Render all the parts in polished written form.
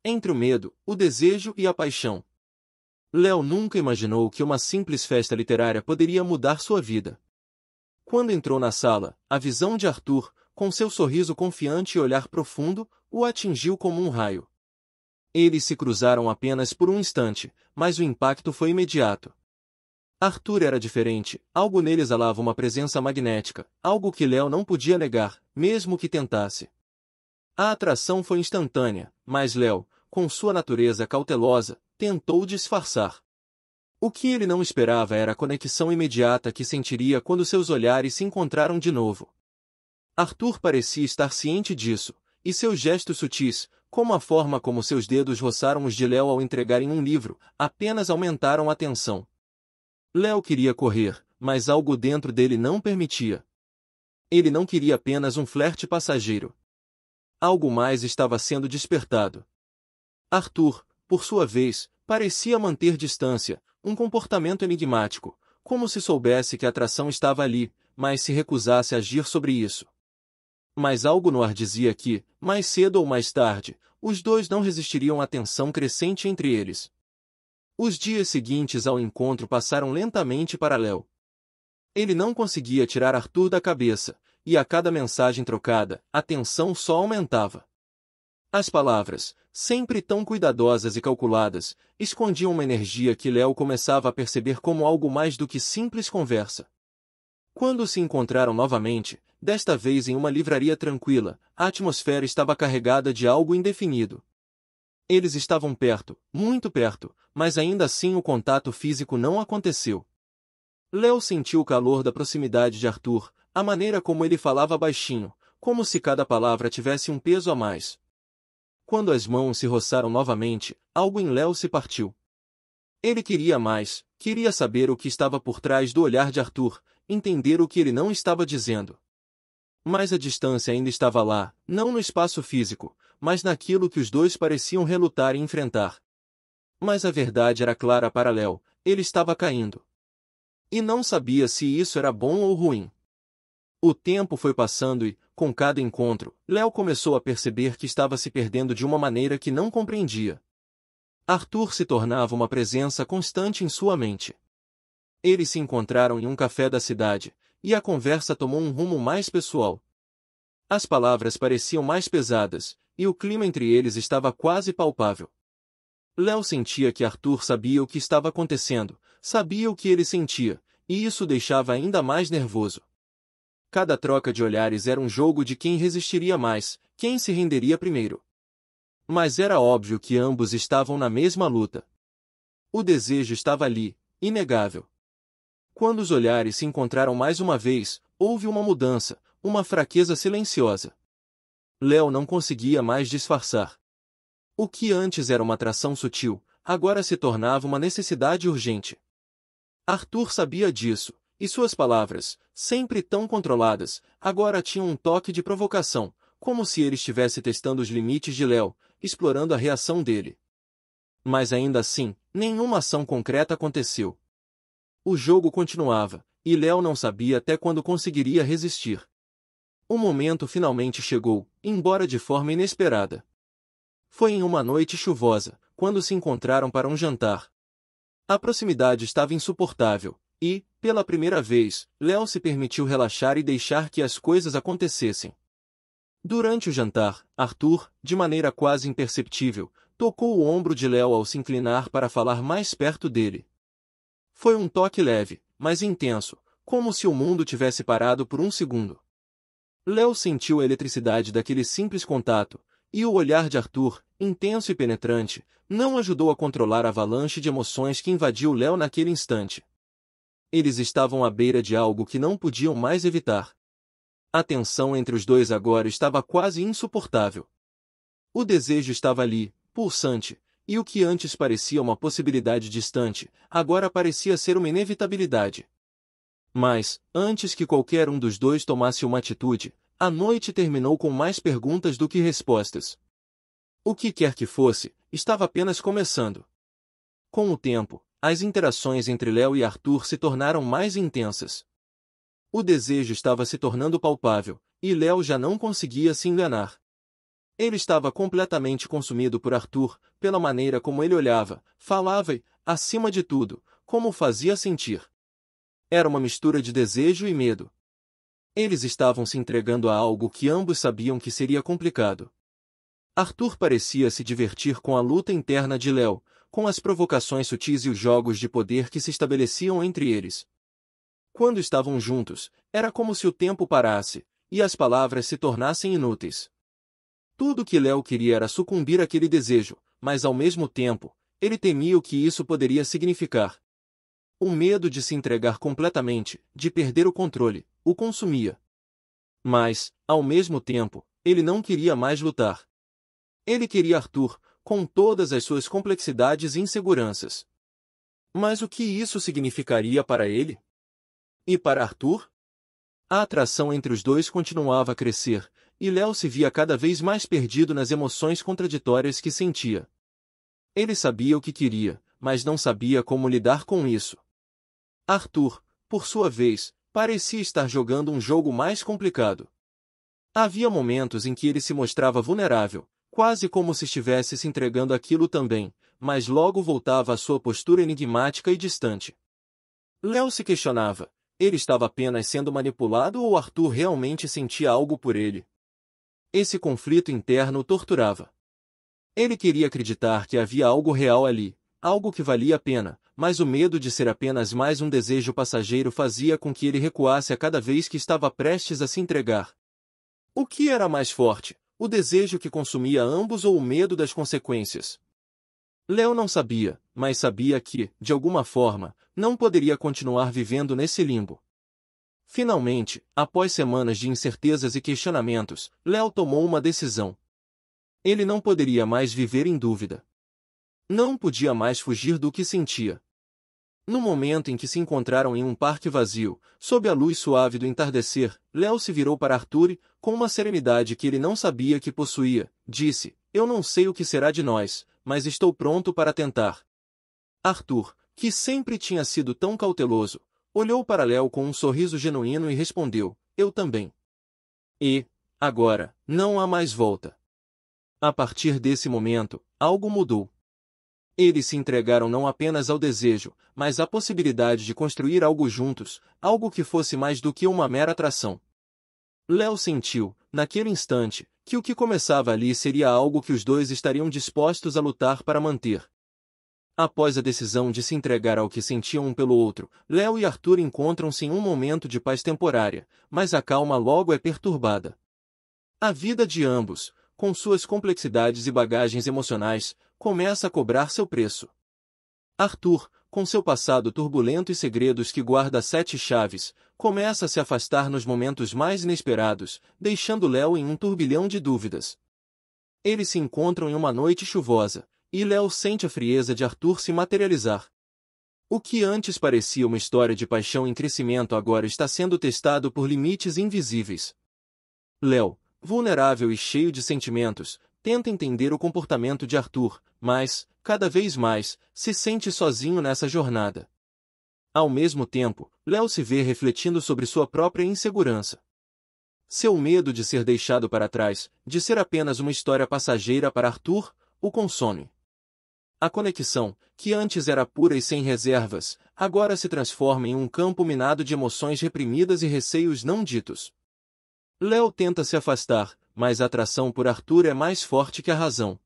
entre o medo, o desejo e a paixão. Léo nunca imaginou que uma simples festa literária poderia mudar sua vida. Quando entrou na sala, a visão de Arthur, com seu sorriso confiante e olhar profundo, o atingiu como um raio. Eles se cruzaram apenas por um instante, mas o impacto foi imediato. Arthur era diferente, algo nele exalava uma presença magnética, algo que Léo não podia negar, mesmo que tentasse. A atração foi instantânea, mas Léo, com sua natureza cautelosa, tentou disfarçar. O que ele não esperava era a conexão imediata que sentiria quando seus olhares se encontraram de novo. Arthur parecia estar ciente disso, e seus gestos sutis, como a forma como seus dedos roçaram os de Léo ao entregarem um livro, apenas aumentaram a tensão. Léo queria correr, mas algo dentro dele não permitia. Ele não queria apenas um flerte passageiro. Algo mais estava sendo despertado. Arthur, por sua vez, parecia manter distância, um comportamento enigmático, como se soubesse que a atração estava ali, mas se recusasse a agir sobre isso. Mas algo no ar dizia que, mais cedo ou mais tarde, os dois não resistiriam à tensão crescente entre eles. Os dias seguintes ao encontro passaram lentamente para Léo. Ele não conseguia tirar Arthur da cabeça, e a cada mensagem trocada, a tensão só aumentava. As palavras, sempre tão cuidadosas e calculadas, escondiam uma energia que Léo começava a perceber como algo mais do que simples conversa. Quando se encontraram novamente, desta vez em uma livraria tranquila, a atmosfera estava carregada de algo indefinido. Eles estavam perto, muito perto, mas ainda assim o contato físico não aconteceu. Léo sentiu o calor da proximidade de Arthur, a maneira como ele falava baixinho, como se cada palavra tivesse um peso a mais. Quando as mãos se roçaram novamente, algo em Léo se partiu. Ele queria mais, queria saber o que estava por trás do olhar de Arthur, entender o que ele não estava dizendo. Mas a distância ainda estava lá, não no espaço físico, mas naquilo que os dois pareciam relutar e enfrentar. Mas a verdade era clara para Léo, ele estava caindo. E não sabia se isso era bom ou ruim. O tempo foi passando e, com cada encontro, Léo começou a perceber que estava se perdendo de uma maneira que não compreendia. Arthur se tornava uma presença constante em sua mente. Eles se encontraram em um café da cidade, e a conversa tomou um rumo mais pessoal. As palavras pareciam mais pesadas, e o clima entre eles estava quase palpável. Léo sentia que Arthur sabia o que estava acontecendo, sabia o que ele sentia, e isso o deixava ainda mais nervoso. Cada troca de olhares era um jogo de quem resistiria mais, quem se renderia primeiro. Mas era óbvio que ambos estavam na mesma luta. O desejo estava ali, inegável. Quando os olhares se encontraram mais uma vez, houve uma mudança, uma fraqueza silenciosa. Léo não conseguia mais disfarçar. O que antes era uma atração sutil, agora se tornava uma necessidade urgente. Arthur sabia disso, e suas palavras, sempre tão controladas, agora tinham um toque de provocação, como se ele estivesse testando os limites de Léo, explorando a reação dele. Mas ainda assim, nenhuma ação concreta aconteceu. O jogo continuava, e Léo não sabia até quando conseguiria resistir. O momento finalmente chegou, embora de forma inesperada. Foi em uma noite chuvosa, quando se encontraram para um jantar. A proximidade estava insuportável, e, pela primeira vez, Léo se permitiu relaxar e deixar que as coisas acontecessem. Durante o jantar, Arthur, de maneira quase imperceptível, tocou o ombro de Léo ao se inclinar para falar mais perto dele. Foi um toque leve, mas intenso, como se o mundo tivesse parado por um segundo. Léo sentiu a eletricidade daquele simples contato, e o olhar de Arthur, intenso e penetrante, não ajudou a controlar a avalanche de emoções que invadiu Léo naquele instante. Eles estavam à beira de algo que não podiam mais evitar. A tensão entre os dois agora estava quase insuportável. O desejo estava ali, pulsante, e o que antes parecia uma possibilidade distante, agora parecia ser uma inevitabilidade. Mas, antes que qualquer um dos dois tomasse uma atitude, a noite terminou com mais perguntas do que respostas. O que quer que fosse, estava apenas começando. Com o tempo, as interações entre Léo e Arthur se tornaram mais intensas. O desejo estava se tornando palpável, e Léo já não conseguia se enganar. Ele estava completamente consumido por Arthur, pela maneira como ele olhava, falava e, acima de tudo, como o fazia sentir. Era uma mistura de desejo e medo. Eles estavam se entregando a algo que ambos sabiam que seria complicado. Arthur parecia se divertir com a luta interna de Léo, com as provocações sutis e os jogos de poder que se estabeleciam entre eles. Quando estavam juntos, era como se o tempo parasse, e as palavras se tornassem inúteis. Tudo que Léo queria era sucumbir àquele desejo, mas ao mesmo tempo, ele temia o que isso poderia significar. O medo de se entregar completamente, de perder o controle, o consumia. Mas, ao mesmo tempo, ele não queria mais lutar. Ele queria Arthur, com todas as suas complexidades e inseguranças. Mas o que isso significaria para ele? E para Arthur? A atração entre os dois continuava a crescer, e Léo se via cada vez mais perdido nas emoções contraditórias que sentia. Ele sabia o que queria, mas não sabia como lidar com isso. Arthur, por sua vez, parecia estar jogando um jogo mais complicado. Havia momentos em que ele se mostrava vulnerável, quase como se estivesse se entregando àquilo também, mas logo voltava à sua postura enigmática e distante. Léo se questionava: ele estava apenas sendo manipulado ou Arthur realmente sentia algo por ele? Esse conflito interno o torturava. Ele queria acreditar que havia algo real ali, algo que valia a pena, mas o medo de ser apenas mais um desejo passageiro fazia com que ele recuasse a cada vez que estava prestes a se entregar. O que era mais forte, o desejo que consumia ambos ou o medo das consequências? Léo não sabia, mas sabia que, de alguma forma, não poderia continuar vivendo nesse limbo. Finalmente, após semanas de incertezas e questionamentos, Léo tomou uma decisão. Ele não poderia mais viver em dúvida. Não podia mais fugir do que sentia. No momento em que se encontraram em um parque vazio, sob a luz suave do entardecer, Léo se virou para Arthur e, com uma serenidade que ele não sabia que possuía, disse: "Eu não sei o que será de nós, mas estou pronto para tentar." Arthur, que sempre tinha sido tão cauteloso, olhou para Léo com um sorriso genuíno e respondeu: "Eu também." E, agora, não há mais volta. A partir desse momento, algo mudou. Eles se entregaram não apenas ao desejo, mas à possibilidade de construir algo juntos, algo que fosse mais do que uma mera atração. Léo sentiu, naquele instante, que o que começava ali seria algo que os dois estariam dispostos a lutar para manter. Após a decisão de se entregar ao que sentiam um pelo outro, Léo e Arthur encontram-se em um momento de paz temporária, mas a calma logo é perturbada. A vida de ambos, com suas complexidades e bagagens emocionais, começa a cobrar seu preço. Arthur, com seu passado turbulento e segredos que guarda 7 chaves, começa a se afastar nos momentos mais inesperados, deixando Léo em um turbilhão de dúvidas. Eles se encontram em uma noite chuvosa, e Léo sente a frieza de Arthur se materializar. O que antes parecia uma história de paixão em crescimento agora está sendo testado por limites invisíveis. Léo, vulnerável e cheio de sentimentos, tenta entender o comportamento de Arthur, mas, cada vez mais, se sente sozinho nessa jornada. Ao mesmo tempo, Léo se vê refletindo sobre sua própria insegurança. Seu medo de ser deixado para trás, de ser apenas uma história passageira para Arthur, o consome. A conexão, que antes era pura e sem reservas, agora se transforma em um campo minado de emoções reprimidas e receios não ditos. Léo tenta se afastar, mas a atração por Arthur é mais forte que a razão.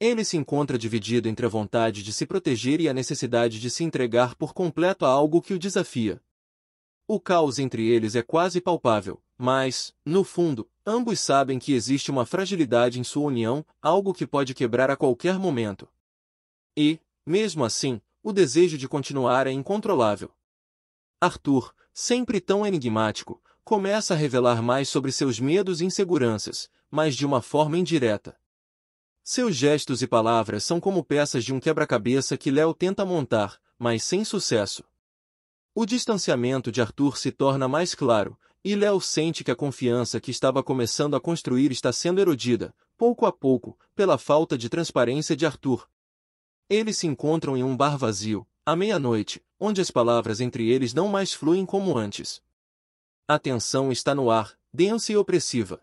Ele se encontra dividido entre a vontade de se proteger e a necessidade de se entregar por completo a algo que o desafia. O caos entre eles é quase palpável, mas, no fundo, ambos sabem que existe uma fragilidade em sua união, algo que pode quebrar a qualquer momento. E, mesmo assim, o desejo de continuar é incontrolável. Arthur, sempre tão enigmático, começa a revelar mais sobre seus medos e inseguranças, mas de uma forma indireta. Seus gestos e palavras são como peças de um quebra-cabeça que Léo tenta montar, mas sem sucesso. O distanciamento de Arthur se torna mais claro, e Léo sente que a confiança que estava começando a construir está sendo erodida, pouco a pouco, pela falta de transparência de Arthur. Eles se encontram em um bar vazio, à meia-noite, onde as palavras entre eles não mais fluem como antes. A tensão está no ar, densa e opressiva.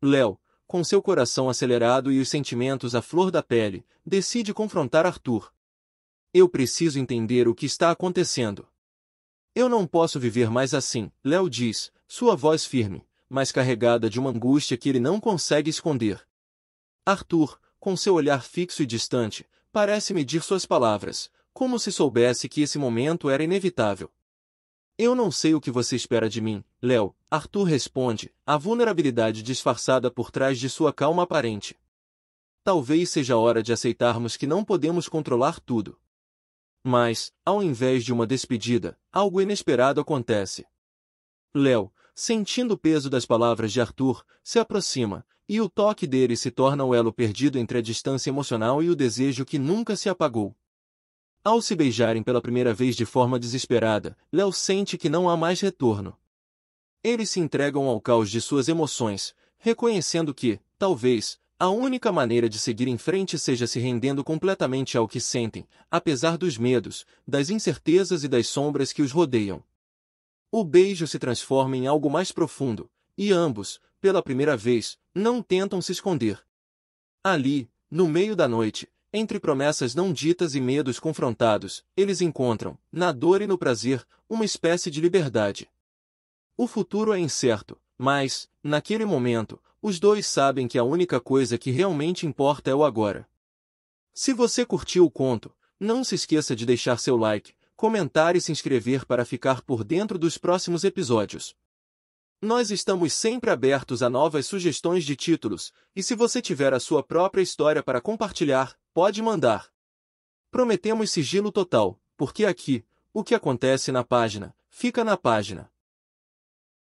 Léo, com seu coração acelerado e os sentimentos à flor da pele, decide confrontar Arthur. Eu preciso entender o que está acontecendo. Eu não posso viver mais assim, Léo diz, sua voz firme, mas carregada de uma angústia que ele não consegue esconder. Arthur, com seu olhar fixo e distante, parece medir suas palavras, como se soubesse que esse momento era inevitável. Eu não sei o que você espera de mim, Léo, Arthur responde, a vulnerabilidade disfarçada por trás de sua calma aparente. Talvez seja a hora de aceitarmos que não podemos controlar tudo. Mas, ao invés de uma despedida, algo inesperado acontece. Léo, sentindo o peso das palavras de Arthur, se aproxima, e o toque dele se torna o elo perdido entre a distância emocional e o desejo que nunca se apagou. Ao se beijarem pela primeira vez de forma desesperada, Léo sente que não há mais retorno. Eles se entregam ao caos de suas emoções, reconhecendo que, talvez, a única maneira de seguir em frente seja se rendendo completamente ao que sentem, apesar dos medos, das incertezas e das sombras que os rodeiam. O beijo se transforma em algo mais profundo, e ambos, pela primeira vez, não tentam se esconder. Ali, no meio da noite, entre promessas não ditas e medos confrontados, eles encontram, na dor e no prazer, uma espécie de liberdade. O futuro é incerto, mas, naquele momento, os dois sabem que a única coisa que realmente importa é o agora. Se você curtiu o conto, não se esqueça de deixar seu like, comentar e se inscrever para ficar por dentro dos próximos episódios. Nós estamos sempre abertos a novas sugestões de títulos, e se você tiver a sua própria história para compartilhar, pode mandar. Prometemos sigilo total, porque aqui, o que acontece na página, fica na página.